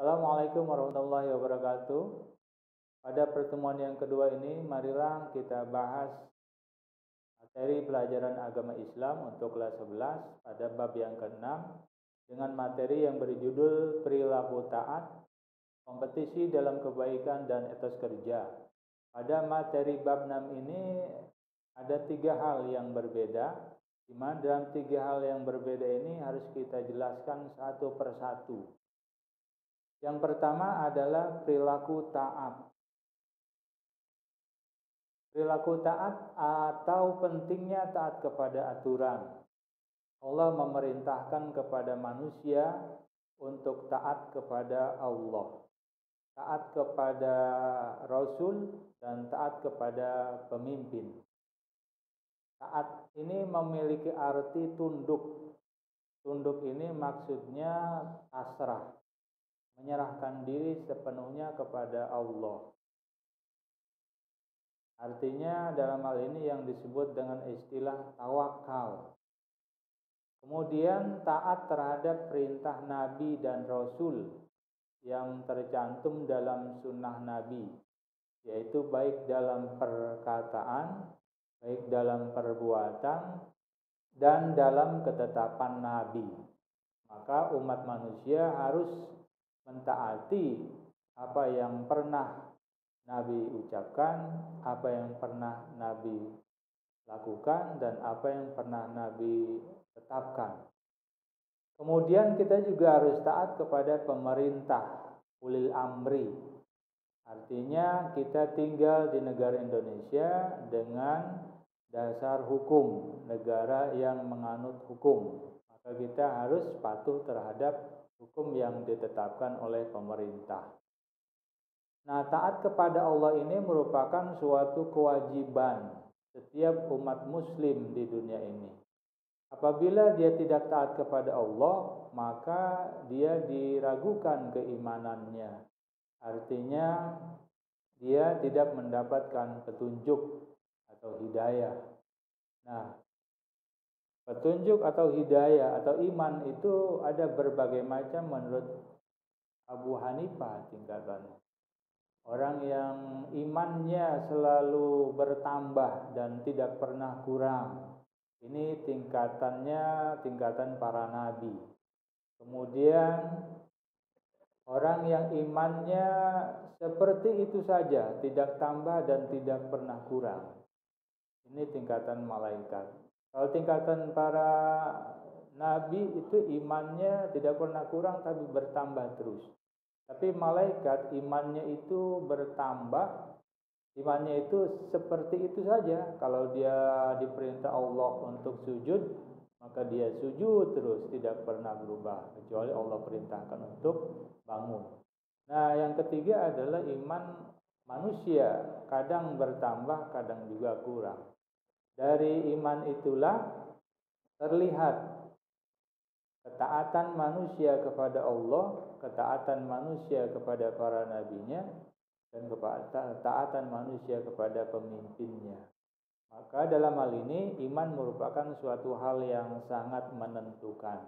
Assalamualaikum warahmatullahi wabarakatuh. Pada pertemuan yang kedua ini, marilah kita bahas materi pelajaran agama Islam untuk kelas 11 pada bab yang ke-6 dengan materi yang berjudul perilaku taat, kompetisi dalam kebaikan dan etos kerja. Pada materi bab 6 ini ada 3 hal yang berbeda, di mana dalam 3 hal yang berbeda ini harus kita jelaskan satu persatu. Yang pertama adalah perilaku taat. Perilaku taat atau pentingnya taat kepada aturan. Allah memerintahkan kepada manusia untuk taat kepada Allah, taat kepada Rasul, dan taat kepada pemimpin. Taat ini memiliki arti tunduk. Tunduk ini maksudnya pasrah, menyerahkan diri sepenuhnya kepada Allah. Artinya dalam hal ini yang disebut dengan istilah tawakal. Kemudian taat terhadap perintah Nabi dan Rasul yang tercantum dalam sunnah Nabi, yaitu baik dalam perkataan, baik dalam perbuatan, dan dalam ketetapan Nabi. Maka umat manusia harus mentaati apa yang pernah Nabi ucapkan, apa yang pernah Nabi lakukan, dan apa yang pernah Nabi tetapkan. Kemudian kita juga harus taat kepada pemerintah, ulil amri. Artinya kita tinggal di negara Indonesia dengan dasar hukum, negara yang menganut hukum. Maka kita harus patuh terhadap hukum yang ditetapkan oleh pemerintah. Nah, taat kepada Allah ini merupakan suatu kewajiban setiap umat muslim di dunia ini. Apabila dia tidak taat kepada Allah, maka dia diragukan keimanannya. Artinya dia tidak mendapatkan petunjuk atau hidayah. Nah, petunjuk atau hidayah atau iman itu ada berbagai macam menurut Abu Hanifah tingkatannya. Orang yang imannya selalu bertambah dan tidak pernah kurang. Ini tingkatan para nabi. Kemudian orang yang imannya seperti itu saja, tidak tambah dan tidak pernah kurang. Ini tingkatan malaikat. Kalau tingkatan para nabi itu imannya tidak pernah kurang tapi bertambah terus. Tapi malaikat imannya itu bertambah, imannya itu seperti itu saja. Kalau dia diperintah Allah untuk sujud, maka dia sujud terus, tidak pernah berubah kecuali Allah perintahkan untuk bangun. Nah, yang ketiga adalah iman manusia, kadang bertambah, kadang juga kurang. Dari iman itulah terlihat ketaatan manusia kepada Allah, ketaatan manusia kepada para nabinya, dan ketaatan manusia kepada pemimpinnya. Maka dalam hal ini iman merupakan suatu hal yang sangat menentukan.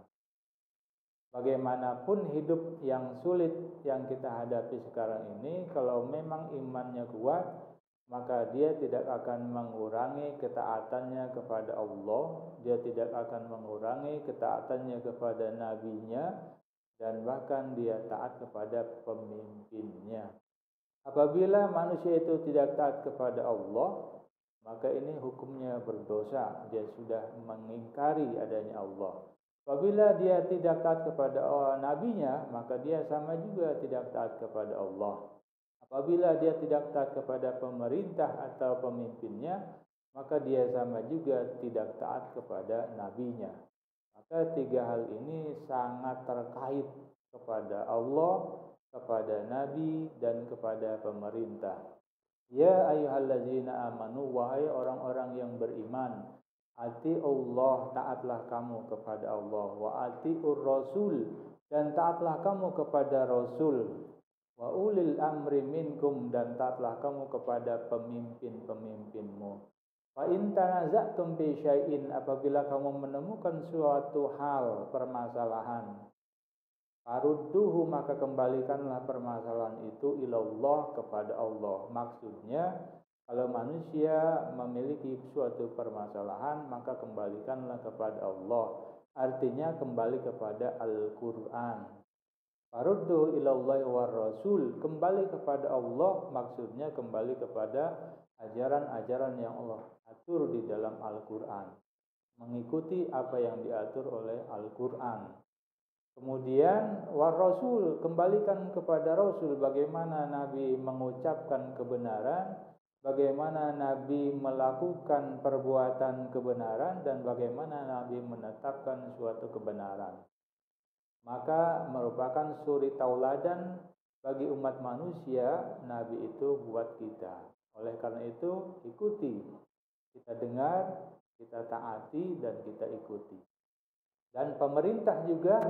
Bagaimanapun hidup yang sulit yang kita hadapi sekarang ini, kalau memang imannya kuat, maka dia tidak akan mengurangi ketaatannya kepada Allah, dia tidak akan mengurangi ketaatannya kepada nabinya, dan bahkan dia taat kepada pemimpinnya. Apabila manusia itu tidak taat kepada Allah, maka ini hukumnya berdosa, dia sudah mengingkari adanya Allah. Apabila dia tidak taat kepada nabinya, maka dia sama juga tidak taat kepada Allah. Apabila dia tidak taat kepada pemerintah atau pemimpinnya, maka dia sama juga tidak taat kepada nabinya. Maka tiga hal ini sangat terkait kepada Allah, kepada nabi, dan kepada pemerintah. Ya ayyuhallazina amanu, wahai orang-orang yang beriman, ati Allah, taatlah kamu kepada Allah, wa atiur rasul, dan taatlah kamu kepada Rasul, wa ulil amri minkum, dan taatlah kamu kepada pemimpin-pemimpinmu. Fa in tanaza'tum fi syai'in, apabila kamu menemukan suatu hal permasalahan Farudduhu, maka kembalikanlah permasalahan itu ilallah, kepada Allah. Maksudnya kalau manusia memiliki suatu permasalahan maka kembalikanlah kepada Allah. Artinya kembali kepada Al-Quran. Farudduhu ilallahi war rasul, kembali kepada Allah, maksudnya kembali kepada ajaran-ajaran yang Allah atur di dalam Al-Quran. Mengikuti apa yang diatur oleh Al-Quran. Kemudian war rasul, kembalikan kepada Rasul, bagaimana Nabi mengucapkan kebenaran, bagaimana Nabi melakukan perbuatan kebenaran, dan bagaimana Nabi menetapkan suatu kebenaran. Maka merupakan suri tauladan bagi umat manusia Nabi itu buat kita. Oleh karena itu ikuti, kita dengar, kita taati, dan kita ikuti. Dan pemerintah juga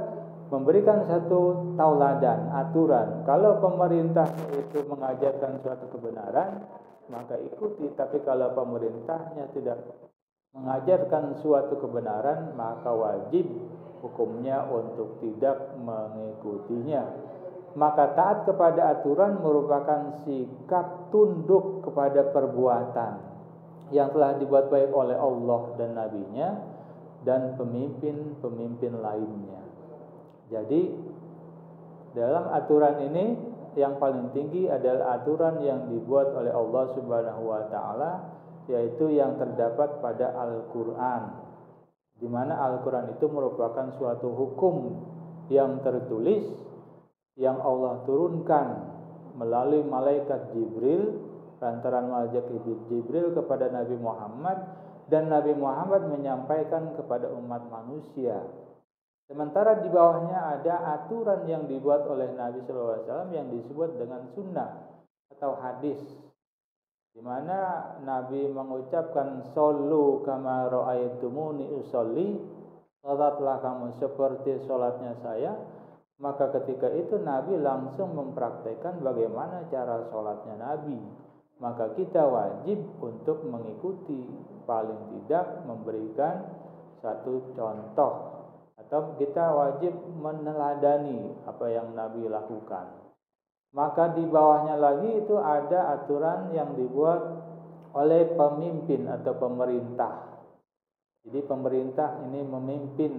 memberikan satu tauladan, aturan. Kalau pemerintah itu mengajarkan suatu kebenaran, maka ikuti. Tapi kalau pemerintahnya tidak mengajarkan suatu kebenaran, maka wajib hukumnya untuk tidak mengikutinya. Maka taat kepada aturan merupakan sikap tunduk kepada perbuatan yang telah dibuat baik oleh Allah dan Nabi-Nya dan pemimpin-pemimpin lainnya. Jadi dalam aturan ini yang paling tinggi adalah aturan yang dibuat oleh Allah Subhanahu wa taala, yaitu yang terdapat pada Al-Qur'an. Di mana Al-Qur'an itu merupakan suatu hukum yang tertulis yang Allah turunkan melalui malaikat Jibril, lantaran malaikat Jibril kepada Nabi Muhammad, dan Nabi Muhammad menyampaikan kepada umat manusia. Sementara di bawahnya ada aturan yang dibuat oleh Nabi SAW yang disebut dengan sunnah atau hadis, di mana Nabi mengucapkan shollu kama ra'aitumuni usolli, salatlah kamu seperti salatnya saya. Maka ketika itu Nabi langsung mempraktekkan bagaimana cara salatnya Nabi. Maka kita wajib untuk mengikuti, paling tidak memberikan satu contoh, atau kita wajib meneladani apa yang Nabi lakukan. Maka di bawahnya lagi itu ada aturan yang dibuat oleh pemimpin atau pemerintah. Jadi pemerintah ini memimpin,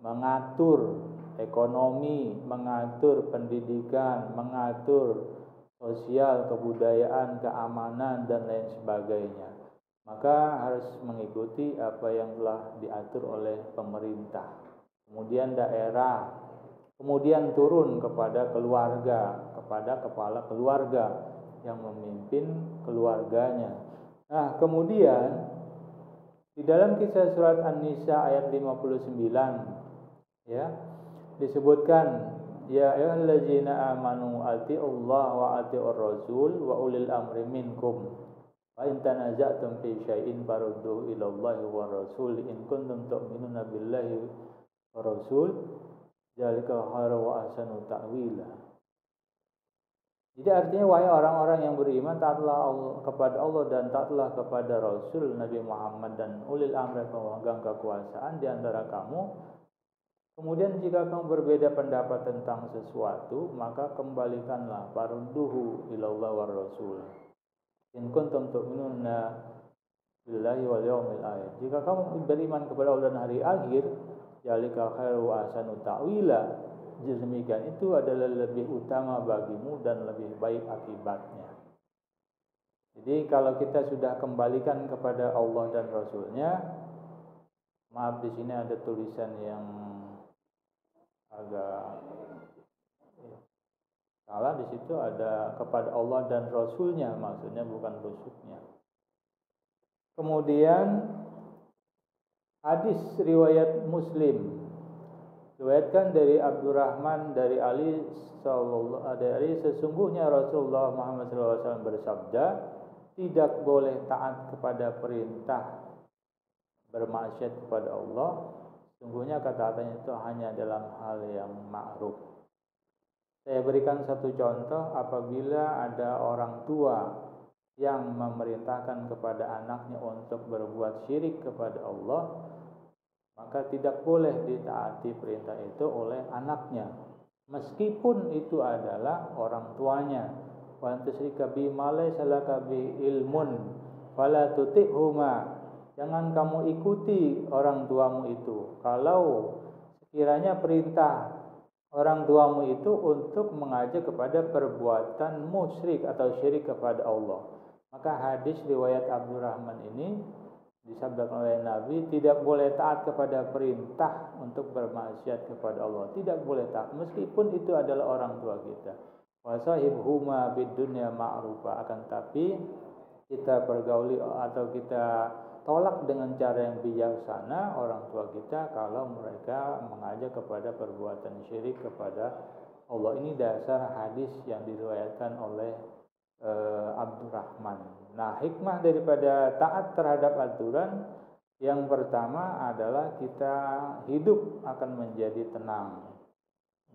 mengatur ekonomi, mengatur pendidikan, mengatur sosial, kebudayaan, keamanan, dan lain sebagainya. Maka harus mengikuti apa yang telah diatur oleh pemerintah. Kemudian daerah, kemudian turun kepada keluarga, kepada kepala keluarga yang memimpin keluarganya. Nah, kemudian di dalam kisah surat An-Nisa ayat 59 ya, disebutkan ya ayyuhallazina amanu atiullaha wa atiur rasul wa ulil amri minkum wa in tanaza'tum fi syai'in farudduhu ilallahi war rasul in kuntum tu'minuna billahi war rasul dzalika khairu wa ahsanu ta'wila. Jadi artinya wahai orang-orang yang beriman, taatlah kepada Allah dan taatlah kepada Rasul Nabi Muhammad dan ulil amri, pemegang kekuasaan di antara kamu. Kemudian jika kamu berbeda pendapat tentang sesuatu, maka kembalikanlah farudduhu ilallah war rasul in kuntum tu'minuna billahi wal yawmil akhir. Jika kamu beriman kepada Allah dan hari akhir, zalika khairu wa ahsanu ta'wila. Demikian itu adalah lebih utama bagimu dan lebih baik akibatnya. Jadi kalau kita sudah kembalikan kepada Allah dan Rasulnya, maaf di sini ada tulisan yang agak salah, di situ ada kepada Allah dan Rasulnya, maksudnya bukan Rasulnya. Kemudian hadis riwayat Muslim, riwayatkan dari Abdurrahman dari Ali dari sesungguhnya Rasulullah Muhammad SAW bersabda, tidak boleh taat kepada perintah bermaksiat kepada Allah. Sungguhnya kata-katanya itu hanya dalam hal yang ma'ruf. Saya berikan satu contoh, apabila ada orang tua yang memerintahkan kepada anaknya untuk berbuat syirik kepada Allah, maka tidak boleh ditaati perintah itu oleh anaknya, meskipun itu adalah orang tuanya. Wa antusyrika bima laysa laka bi ilmun fala tuti'huma. Jangan kamu ikuti orang tuamu itu. Kalau sekiranya perintah orang tuamu itu untuk mengajak kepada perbuatan musyrik atau syirik kepada Allah, maka hadis riwayat Abdurrahman ini disabdakan oleh Nabi, tidak boleh taat kepada perintah untuk bermaksiat kepada Allah, tidak boleh taat meskipun itu adalah orang tua kita. Wasahibhuma bid dunya ma'rufa, akan tapi kita pergauli atau kita tolak dengan cara yang bijaksana orang tua kita kalau mereka mengajak kepada perbuatan syirik kepada Allah. Ini dasar hadis yang diriwayatkan oleh Abdurrahman. Nah, hikmah daripada taat terhadap aturan yang pertama adalah kita hidup akan menjadi tenang.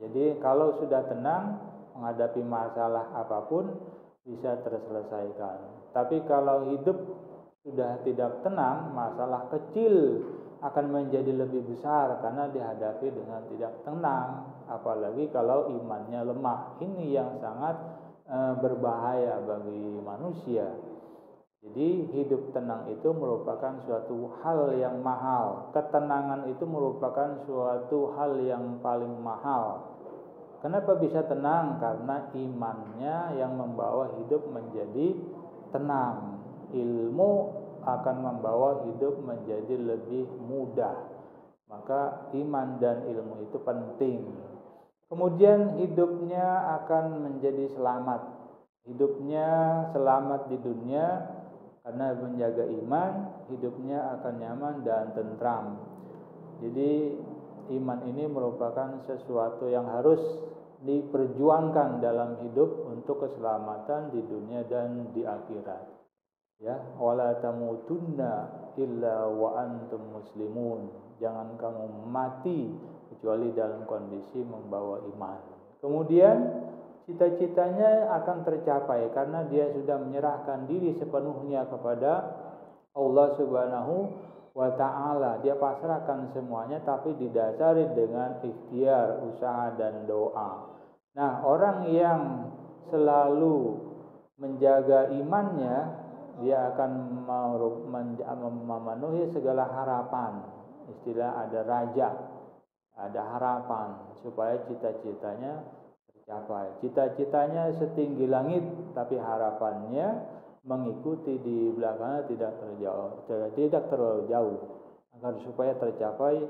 Jadi kalau sudah tenang, menghadapi masalah apapun bisa terselesaikan. Tapi kalau hidup sudah tidak tenang, masalah kecil akan menjadi lebih besar karena dihadapi dengan tidak tenang, apalagi kalau imannya lemah. Ini yang sangat berbahaya bagi manusia. Jadi hidup tenang itu merupakan suatu hal yang mahal. Ketenangan itu merupakan suatu hal yang paling mahal. Kenapa bisa tenang? Karena imannya yang membawa hidup menjadi tenang. Ilmu akan membawa hidup menjadi lebih mudah. Maka iman dan ilmu itu penting. Kemudian hidupnya akan menjadi selamat. Hidupnya selamat di dunia karena menjaga iman, hidupnya akan nyaman dan tentram. Jadi iman ini merupakan sesuatu yang harus diperjuangkan dalam hidup untuk keselamatan di dunia dan di akhirat. Ya, wala tamutunna illa wa antum muslimun. Jangan kamu mati kecuali dalam kondisi membawa iman. Kemudian cita-citanya akan tercapai karena dia sudah menyerahkan diri sepenuhnya kepada Allah Subhanahu wa ta'ala. Dia pasrahkan semuanya tapi didasari dengan ikhtiar, usaha dan doa. Nah, orang yang selalu menjaga imannya, dia akan memenuhi segala harapan. Istilah ada raja, ada harapan supaya cita-citanya tercapai. Cita-citanya setinggi langit, tapi harapannya mengikuti di belakangnya tidak terlalu jauh, agar supaya tercapai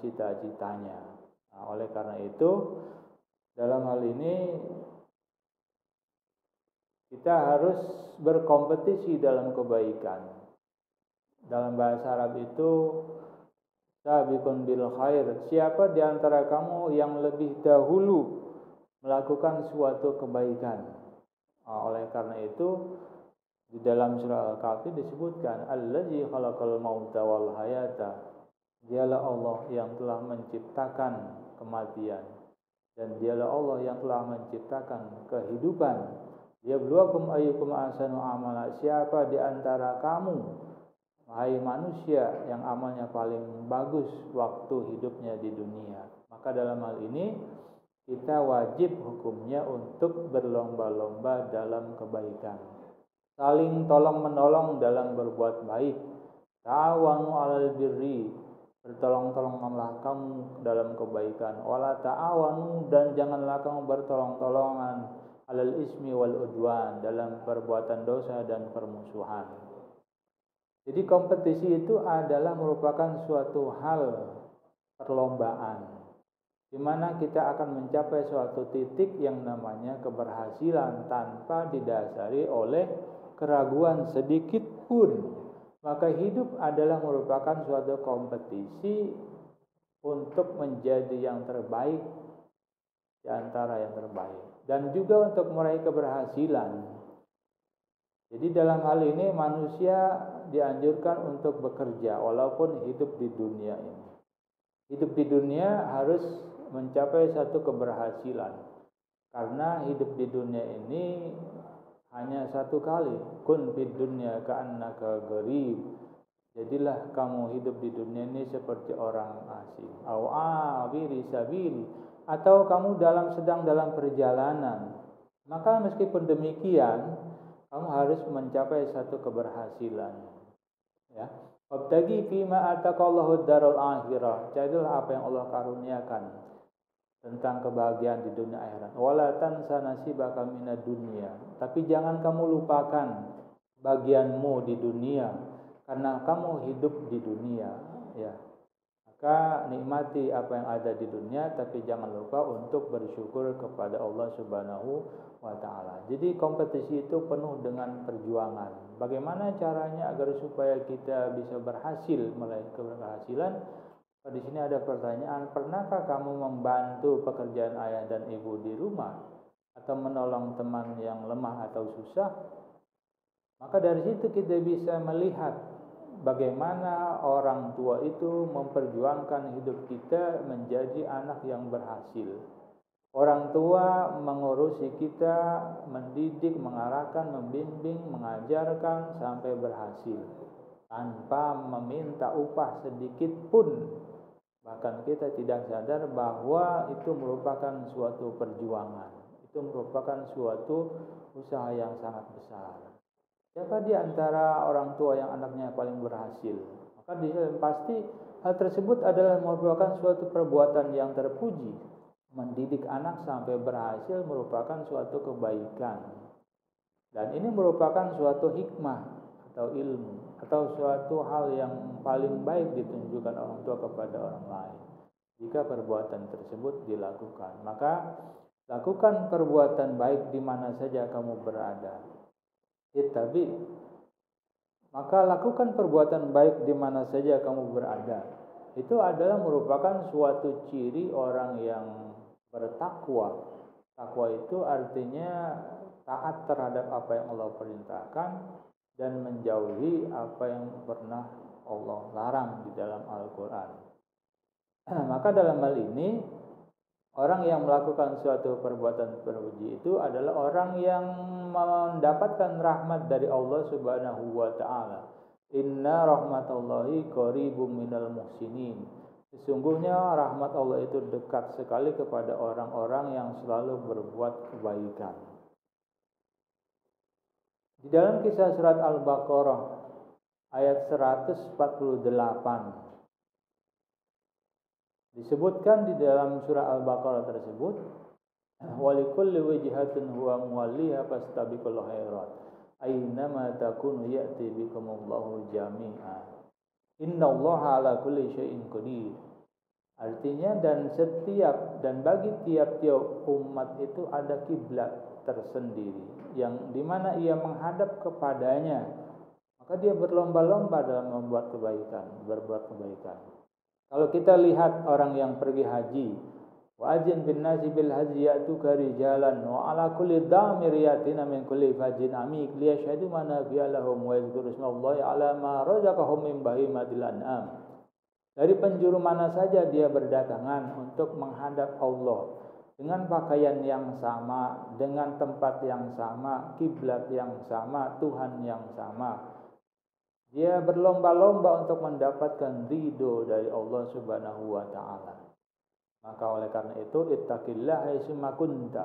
cita-citanya. Nah, oleh karena itu, dalam hal ini kita harus berkompetisi dalam kebaikan. Dalam bahasa Arab itu sabiqun bil khair. Siapa di antara kamu yang lebih dahulu melakukan suatu kebaikan? Oleh karena itu di dalam surah Al-Kahfi disebutkan allazi khalaqal mauta wal hayata. Dialah Allah yang telah menciptakan kematian dan dialah Allah yang telah menciptakan kehidupan. Yabluwakum ayyukum ahsanu amala. Siapa di antara kamu, wahai manusia, yang amalnya paling bagus waktu hidupnya di dunia? Maka dalam hal ini kita wajib hukumnya untuk berlomba-lomba dalam kebaikan, saling tolong-menolong dalam berbuat baik. Ta'awanu 'alal birri, bertolong-tolonganlah kamu dalam kebaikan. Wala ta'awanu, dan janganlah kamu bertolong-tolongan alal ismi wal udwan, dalam perbuatan dosa dan permusuhan. Jadi kompetisi itu adalah merupakan suatu hal perlombaan, di mana kita akan mencapai suatu titik yang namanya keberhasilan tanpa didasari oleh keraguan sedikit pun. Maka hidup adalah merupakan suatu kompetisi untuk menjadi yang terbaik di antara yang terbaik, dan juga untuk meraih keberhasilan. Jadi dalam hal ini manusia dianjurkan untuk bekerja walaupun hidup di dunia ini. Hidup di dunia harus mencapai satu keberhasilan, karena hidup di dunia ini hanya satu kali. Kun fid dunya ka'annaka gharib. Jadilah kamu hidup di dunia ini seperti orang asing. Au abiri sabil, atau kamu sedang dalam perjalanan. Maka meskipun demikian, kamu harus mencapai satu keberhasilan. Ya. Wabtagi fima ataqallahu darul akhirah. Carilah apa yang Allah karuniakan tentang kebahagiaan di dunia akhirat. Wala tansa nasibaka minad dunya. Tapi jangan kamu lupakan bagianmu di dunia, karena kamu hidup di dunia, ya. Maka nikmati apa yang ada di dunia, tapi jangan lupa untuk bersyukur kepada Allah Subhanahu wa taala. Jadi kompetisi itu penuh dengan perjuangan. Bagaimana caranya agar supaya kita bisa berhasil meraih keberhasilan? Di sini ada pertanyaan, pernahkah kamu membantu pekerjaan ayah dan ibu di rumah atau menolong teman yang lemah atau susah? Maka dari situ kita bisa melihat bagaimana orang tua itu memperjuangkan hidup kita menjadi anak yang berhasil. Orang tua mengurusi kita, mendidik, mengarahkan, membimbing, mengajarkan sampai berhasil tanpa meminta upah sedikit pun. Bahkan kita tidak sadar bahwa itu merupakan suatu perjuangan. Itu merupakan suatu usaha yang sangat besar. Siapa di antara orang tua yang anaknya paling berhasil? Maka pasti hal tersebut adalah merupakan suatu perbuatan yang terpuji. Mendidik anak sampai berhasil merupakan suatu kebaikan. Dan ini merupakan suatu hikmah atau ilmu atau suatu hal yang paling baik ditunjukkan orang tua kepada orang lain. Jika perbuatan tersebut dilakukan, maka lakukan perbuatan baik di mana saja kamu berada. Tapi maka lakukan perbuatan baik di mana saja kamu berada. Itu adalah merupakan suatu ciri orang yang bertakwa. Takwa itu artinya taat terhadap apa yang Allah perintahkan dan menjauhi apa yang pernah Allah larang di dalam Al-Quran. Maka dalam hal ini, orang yang melakukan suatu perbuatan terpuji itu adalah orang yang mendapatkan rahmat dari Allah Subhanahu wa taala. Inna rahmatallahi qaribum minal muhsinin. Sesungguhnya rahmat Allah itu dekat sekali kepada orang-orang yang selalu berbuat kebaikan. Di dalam kisah surat Al-Baqarah ayat 148 disebutkan di dalam surah Al-Baqarah tersebut, walikulli wijhatin huwa muwalliha fastabiqul khairat aynama takunu ya'ti bikumullahu jami'a innallaha ala kulli syai'in qadir. Artinya dan bagi tiap-tiap umat itu ada kiblat tersendiri yang dimana ia menghadap kepadanya, maka dia berlomba-lomba dalam berbuat kebaikan. Kalau kita lihat orang yang pergi haji, wa ajin bin nasi bil haji ya'tuka rijalan wa ala kulli dhamir yatina min kulli fajin amik liyashhadu manafi'a lahum wa yadhkuru ismallahi ala ma razaqahum min bahimatil an'am. Dari penjuru mana saja dia berdatangan untuk menghadap Allah dengan pakaian yang sama, dengan tempat yang sama, kiblat yang sama, Tuhan yang sama. Dia berlomba-lomba untuk mendapatkan ridho dari Allah Subhanahu wa taala. Maka oleh karena itu, ittaqillaha haitsuma kunta.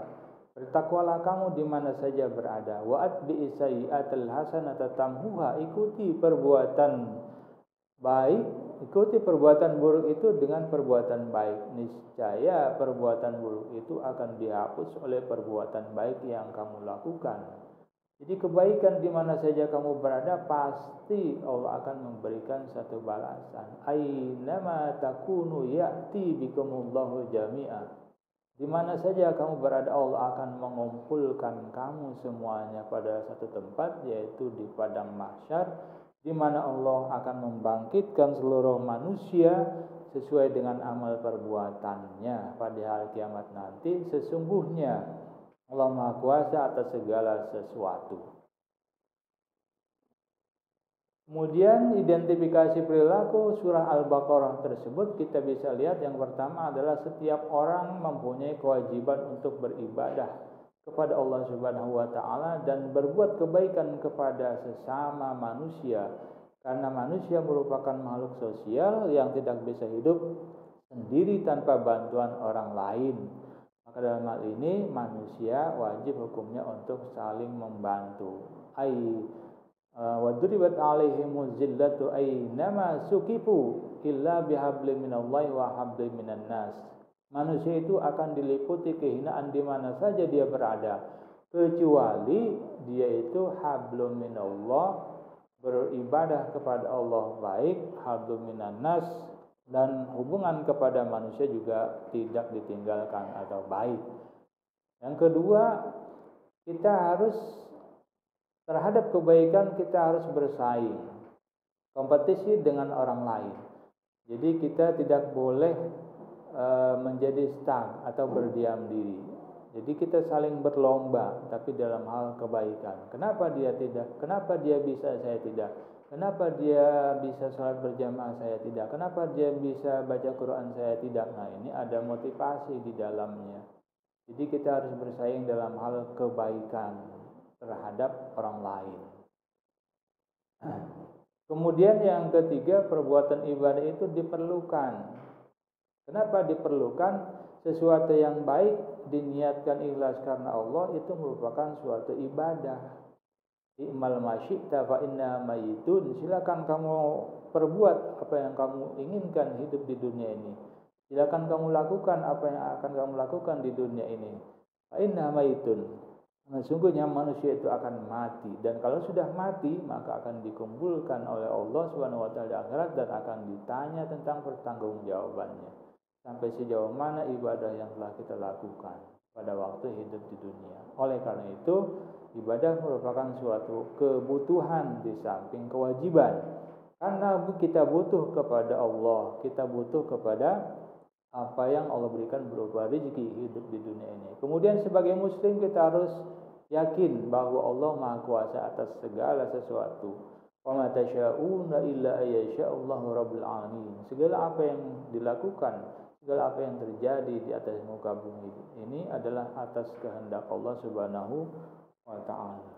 Bertakwalah kamu di mana saja berada. Wa atbi'is sayyi'atal hasanata tamhuha. Ikuti perbuatan buruk itu dengan perbuatan baik. Niscaya perbuatan buruk itu akan dihapus oleh perbuatan baik yang kamu lakukan. Jadi kebaikan di mana saja kamu berada, pasti Allah akan memberikan satu balasan. Ainama takunu ya'ti bikumullahu jami'a. Di mana saja kamu berada, Allah akan mengumpulkan kamu semuanya pada satu tempat, yaitu di padang mahsyar, di mana Allah akan membangkitkan seluruh manusia sesuai dengan amal perbuatannya pada hari kiamat nanti. Sesungguhnya Allah Maha Kuasa atas segala sesuatu. Kemudian identifikasi perilaku surah Al-Baqarah tersebut kita bisa lihat, yang pertama adalah setiap orang mempunyai kewajiban untuk beribadah kepada Allah Subhanahu wa taala dan berbuat kebaikan kepada sesama manusia Karena manusia merupakan makhluk sosial yang tidak bisa hidup sendiri tanpa bantuan orang lain. Maka dalam hal ini manusia wajib hukumnya untuk saling membantu. Wa duribat alaihimuz zillatu aynama sukifu illa bihablin minallahi wa hablin minan nas. Manusia itu akan diliputi kehinaan di mana saja dia berada, kecuali dia itu hablum minallah, beribadah kepada Allah baik, hablum minan nas, dan hubungan kepada manusia juga tidak ditinggalkan atau baik. Yang kedua, kita harus terhadap kebaikan kita harus bersaing, kompetisi dengan orang lain. Jadi kita tidak boleh menjadi stag atau berdiam diri. Jadi kita saling berlomba, tapi dalam hal kebaikan. Kenapa dia tidak? Kenapa dia bisa, saya tidak? Kenapa dia bisa sholat berjamaah, saya tidak? Kenapa dia bisa baca Quran, saya tidak? Nah, ini ada motivasi di dalamnya. Jadi kita harus bersaing dalam hal kebaikan terhadap orang lain. Kemudian yang ketiga, perbuatan ibadah itu diperlukan. Kenapa diperlukan? Sesuatu yang baik diniatkan ikhlas karena Allah itu merupakan suatu ibadah. I'mal ma syi'ta fa inna mayitun. Silakan kamu perbuat apa yang kamu inginkan hidup di dunia ini. Silakan kamu lakukan apa yang akan kamu lakukan di dunia ini. Fa inna mayitun. Sesungguhnya manusia itu akan mati, dan kalau sudah mati maka akan dikumpulkan oleh Allah Subhanahu wa taala di akhirat dan akan ditanya tentang pertanggungjawabannya. Sampai sejauh mana ibadah yang telah kita lakukan pada waktu hidup di dunia. Oleh karena itu, ibadah merupakan suatu kebutuhan di samping kewajiban. Karena kita butuh kepada Allah, kita butuh kepada apa yang Allah berikan berupa rezeki hidup di dunia ini. Kemudian sebagai muslim kita harus yakin bahwa Allah Maha Kuasa atas segala sesuatu. Wa ma tasyauna illa ayyasha'allahu rabbul alamin. Segala apa yang dilakukan, segala apa yang terjadi di atas muka bumi ini adalah atas kehendak Allah Subhanahu wa taala.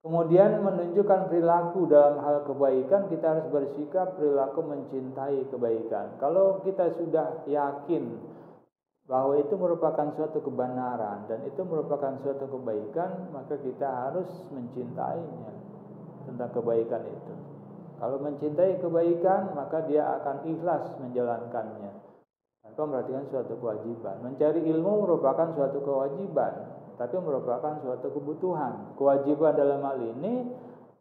Kemudian menunjukkan perilaku dalam hal kebaikan, kita harus bersikap perilaku mencintai kebaikan. Kalau kita sudah yakin bahwa itu merupakan suatu kebenaran dan itu merupakan suatu kebaikan, maka kita harus mencintainya tentang kebaikan itu. Kalau mencintai kebaikan, maka dia akan ikhlas menjalankannya tanpa memperhatikan suatu kewajiban. Mencari ilmu merupakan suatu kewajiban, tapi merupakan suatu kebutuhan. Kewajiban dalam hal ini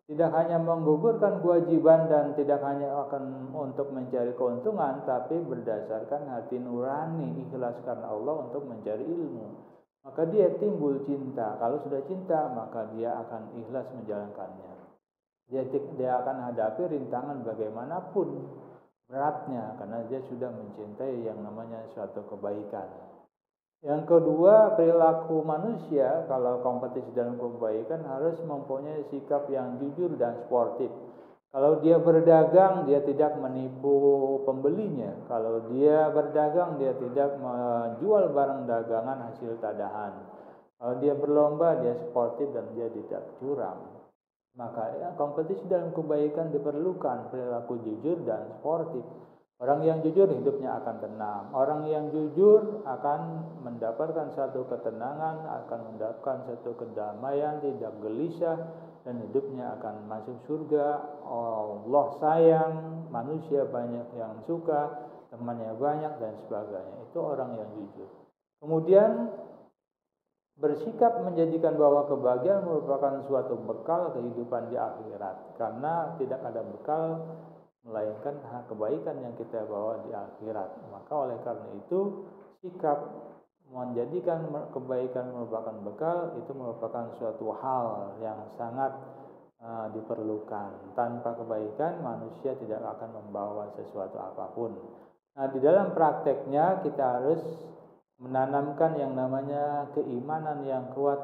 tidak hanya menggugurkan kewajiban dan tidak hanya akan untuk mencari keuntungan, tapi berdasarkan hati nurani ikhlas karena Allah untuk mencari ilmu. Maka dia timbul cinta. Kalau sudah cinta, maka dia akan ikhlas menjalankannya. Dia akan hadapi rintangan bagaimanapun beratnya, karena dia sudah mencintai yang namanya suatu kebaikan. Yang kedua, perilaku manusia kalau kompetisi dalam kebaikan harus mempunyai sikap yang jujur dan sportif. Kalau dia berdagang, dia tidak menipu pembelinya. Kalau dia berdagang, dia tidak menjual barang dagangan hasil tadahan. Kalau dia berlomba, dia sportif dan dia tidak curang. Maka kompetisi dalam kebaikan diperlukan perilaku jujur dan sportif. Orang yang jujur hidupnya akan tenang. Orang yang jujur akan mendapatkan satu ketenangan, akan mendapatkan satu kedamaian, tidak gelisah, dan hidupnya akan masuk surga. Allah sayang, manusia banyak yang suka, temannya banyak dan sebagainya. Itu orang yang jujur. Kemudian bersikap menjadikan bahwa kebahagiaan merupakan suatu bekal kehidupan di akhirat, karena tidak ada bekal melainkan kebaikan yang kita bawa di akhirat. Maka oleh karena itu, sikap menjadikan kebaikan merupakan bekal itu merupakan suatu hal yang sangat diperlukan. Tanpa kebaikan manusia tidak akan membawa sesuatu apapun. Nah, di dalam prakteknya kita harus menanamkan yang namanya keimanan yang kuat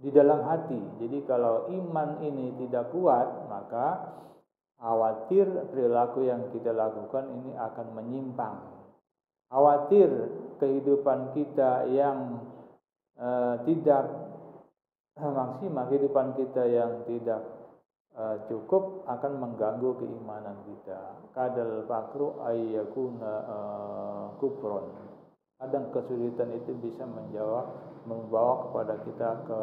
di dalam hati. Jadi kalau iman ini tidak kuat, maka khawatir perilaku yang kita lakukan ini akan menyimpang. Khawatir kehidupan kita yang tidak maksimal, kehidupan kita yang tidak cukup akan mengganggu keimanan kita. Kadal fakru ayyakuna kufron. Kadang kesulitan itu bisa membawa kepada kita ke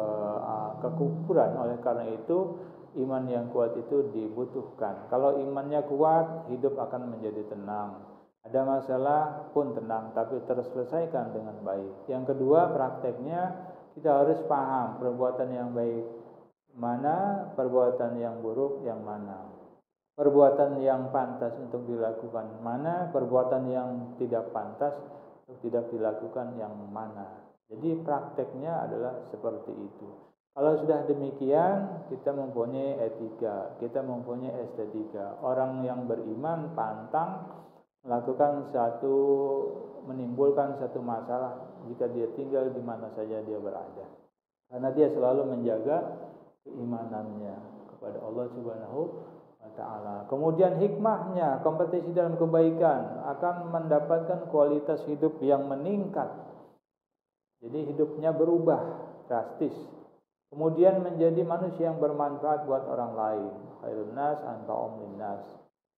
kekufuran. Oleh karena itu iman yang kuat itu dibutuhkan. Kalau imannya kuat, hidup akan menjadi tenang. Ada masalah pun tenang, tapi terselesaikan dengan baik. Yang kedua, prakteknya kita harus paham perbuatan yang baik mana, perbuatan yang buruk yang mana, perbuatan yang pantas untuk dilakukan mana, perbuatan yang tidak pantas untuk tidak dilakukan yang mana. Jadi prakteknya adalah seperti itu. Kalau sudah demikian, kita mempunyai etika, kita mempunyai estetika. Orang yang beriman pantang menimbulkan satu masalah jika dia tinggal di mana saja dia berada, karena dia selalu menjaga keimanannya kepada Allah Subhanahu wa taala. Kemudian hikmahnya, kompetisi dalam kebaikan akan mendapatkan kualitas hidup yang meningkat. Jadi hidupnya berubah drastis. Kemudian menjadi manusia yang bermanfaat buat orang lain. Khairun nas anfa'uhum linnas.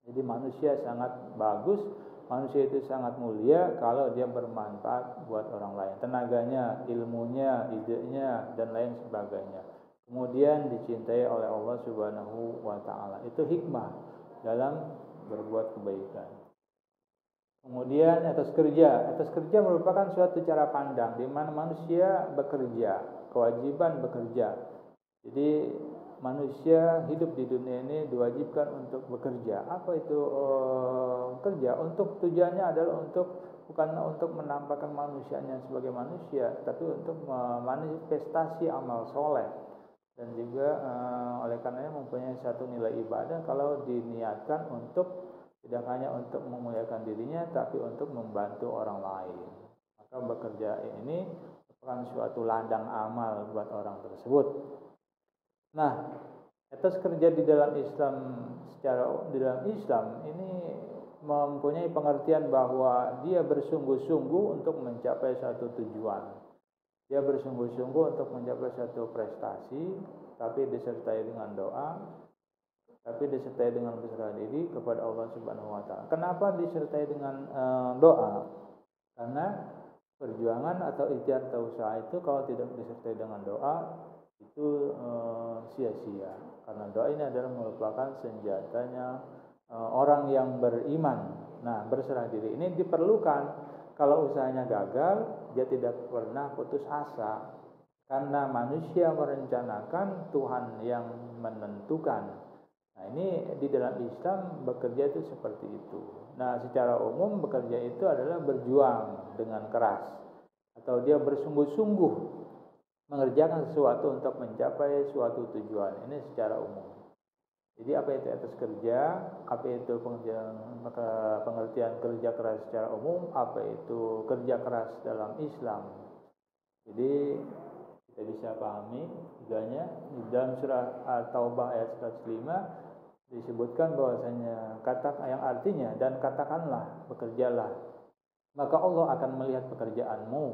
Jadi manusia sangat bagus, manusia itu sangat mulia kalau dia bermanfaat buat orang lain. Tenaganya, ilmunya, idenya, dan lain sebagainya. Kemudian dicintai oleh Allah Subhanahu wa taala. Itu hikmah dalam berbuat kebaikan. Kemudian etos kerja. Etos kerja merupakan suatu cara pandang di mana manusia bekerja, kewajiban bekerja. Jadi manusia hidup di dunia ini diwajibkan untuk bekerja. Apa itu kerja? Untuk tujuannya adalah bukan untuk menampakkan manusianya sebagai manusia, tapi untuk memanifestasi amal soleh. Dan juga oleh karenanya mempunyai satu nilai ibadah kalau diniatkan untuk tidak hanya untuk memuliakan dirinya, tapi untuk membantu orang lain. Maka bekerja ini merupakan suatu ladang amal buat orang tersebut. Nah, etos kerja di dalam Islam ini mempunyai pengertian bahwa dia bersungguh-sungguh untuk mencapai satu tujuan. Dia bersungguh-sungguh untuk mencapai satu prestasi, tapi disertai dengan doa, tapi disertai dengan berserah diri kepada Allah Subhanahu wa taala. Kenapa disertai dengan doa? Karena perjuangan atau ikhtiar atau usaha itu kalau tidak disertai dengan doa itu sia-sia. Karena doa ini adalah merupakan senjatanya orang yang beriman. Nah, berserah diri ini diperlukan. Kalau usahanya gagal, dia tidak pernah putus asa. Karena manusia merencanakan, Tuhan yang menentukan. Nah, ini di dalam Islam bekerja itu seperti itu. Nah, secara umum bekerja itu adalah berjuang dengan keras. Atau dia bersungguh-sungguh mengerjakan sesuatu untuk mencapai suatu tujuan. Ini secara umum. Jadi apa itu etos kerja, apa itu pengertian kerja keras secara umum, apa itu kerja keras dalam Islam. Jadi kita bisa pahami tiganya. Di dalam surah At-Taubah ayat 105 disebutkan bahwasanya yang artinya dan katakanlah, bekerjalah, maka Allah akan melihat pekerjaanmu.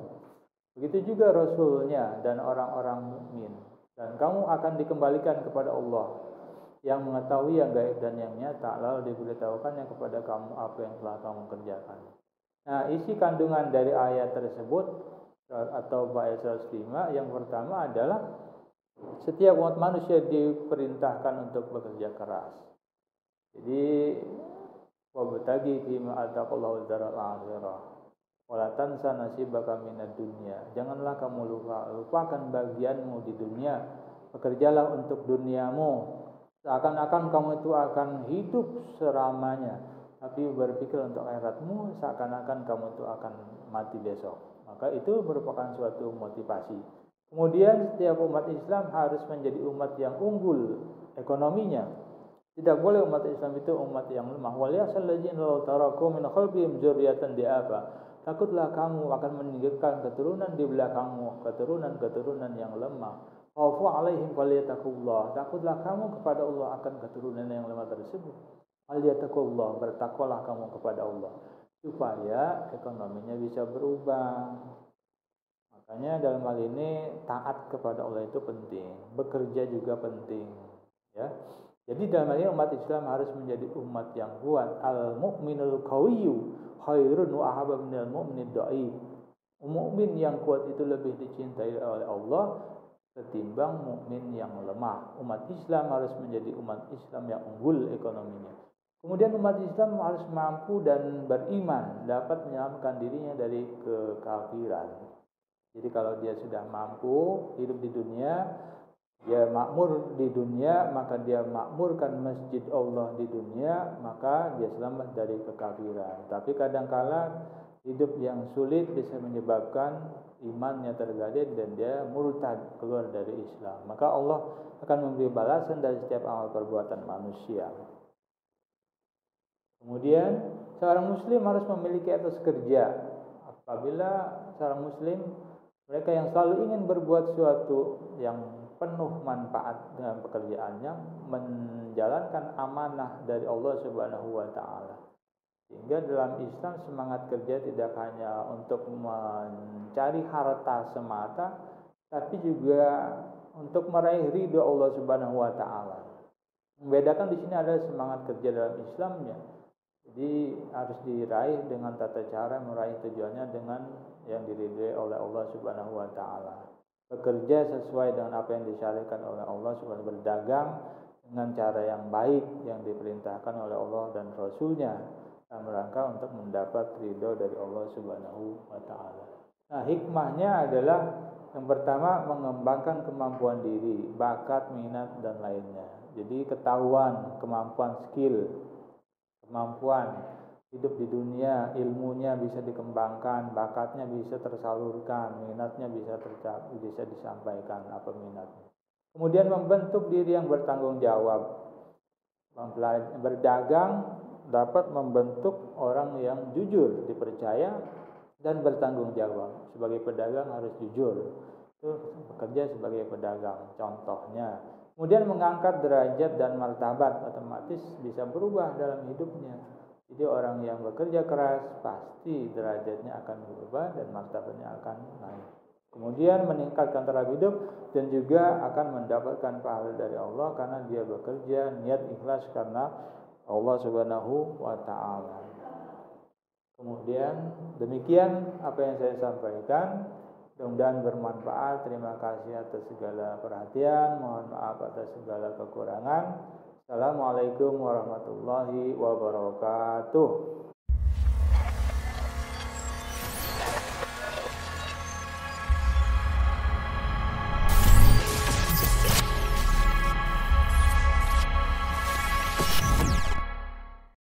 Begitu juga Rasulnya dan orang-orang mukmin, dan kamu akan dikembalikan kepada Allah yang mengetahui yang gaib dan yang nyata, lalu diberitahukannya kepada kamu apa yang telah kamu kerjakan. Nah, isi kandungan dari ayat tersebut atau ayat 105 yang pertama adalah setiap umat manusia diperintahkan untuk bekerja keras. Jadi wabtaghi fima ataqallahu daral akhirah wala tansa nasibaka minad dunya. Janganlah kamu lupakan bagianmu di dunia. Bekerjalah untuk duniamu. Seakan-akan kamu itu akan hidup selamanya, tapi berpikir untuk akhiratmu seakan-akan kamu itu akan mati besok. Maka itu merupakan suatu motivasi. Kemudian setiap umat Islam harus menjadi umat yang unggul ekonominya. Tidak boleh umat Islam itu umat yang lemah. Waliyasal ladzina law taraku min khalfihim dzurriyyatan di'afa. Takutlah kamu akan meninggalkan keturunan di belakangmu, keturunan yang lemah. Khaufu alaihim falyattaqullah. Takutlah kamu kepada Allah akan keturunan yang lemah tersebut. Falyattaqullah, bertakwalah kamu kepada Allah supaya ekonominya bisa berubah. Makanya dalam hal ini taat kepada Allah itu penting, bekerja juga penting, ya. Jadi dalam hal ini umat Islam harus menjadi umat yang kuat. Al-mu'minul qawiyyu khairun wa ahabba minal mu'minid dha'if. Mukmin yang kuat itu lebih dicintai oleh Allah ketimbang mukmin yang lemah. Umat Islam harus menjadi umat Islam yang unggul ekonominya. Kemudian umat Islam harus mampu dan beriman, dapat menyelamatkan dirinya dari kekafiran. Jadi kalau dia sudah mampu hidup di dunia, dia makmur di dunia, maka dia makmurkan masjid Allah di dunia, maka dia selamat dari kekafiran. Tapi kadangkala hidup yang sulit bisa menyebabkan imannya tergadai dan dia murtad, keluar dari Islam. Maka Allah akan memberi balasan dari setiap amal perbuatan manusia. Kemudian seorang muslim harus memiliki etos kerja. Apabila seorang muslim, mereka yang selalu ingin berbuat sesuatu yang penuh manfaat dengan pekerjaannya, menjalankan amanah dari Allah Subhanahu wa taala. Sehingga dalam Islam semangat kerja tidak hanya untuk mencari harta semata, tapi juga untuk meraih ridho Allah Subhanahu wa taala. Membedakan di sini adalah semangat kerja dalam Islamnya. Jadi harus diraih dengan tata cara meraih tujuannya dengan yang diridhai oleh Allah Subhanahu wa taala. Bekerja sesuai dengan apa yang disyariatkan oleh Allah Subhanahu, berdagang dengan cara yang baik yang diperintahkan oleh Allah dan Rasul-Nya dalam rangka untuk mendapat ridho dari Allah Subhanahu wa taala. Nah, hikmahnya adalah yang pertama mengembangkan kemampuan diri, bakat, minat dan lainnya. Jadi ketahuan, kemampuan, skill, kemampuan hidup di dunia, ilmunya bisa dikembangkan, bakatnya bisa tersalurkan, minatnya bisa disampaikan apa minatnya. Kemudian membentuk diri yang bertanggung jawab. Berdagang dapat membentuk orang yang jujur, dipercaya dan bertanggung jawab. Sebagai pedagang harus jujur. Itu bekerja sebagai pedagang contohnya. Kemudian mengangkat derajat dan martabat, otomatis bisa berubah dalam hidupnya. Jadi orang yang bekerja keras pasti derajatnya akan berubah dan martabatnya akan naik. Kemudian meningkatkan taraf hidup dan juga akan mendapatkan pahala dari Allah karena dia bekerja niat ikhlas karena Allah Subhanahu wa taala. Kemudian demikian apa yang saya sampaikan. Mudah-mudahan bermanfaat. Terima kasih atas segala perhatian. Mohon maaf atas segala kekurangan. Assalamualaikum warahmatullahi wabarakatuh.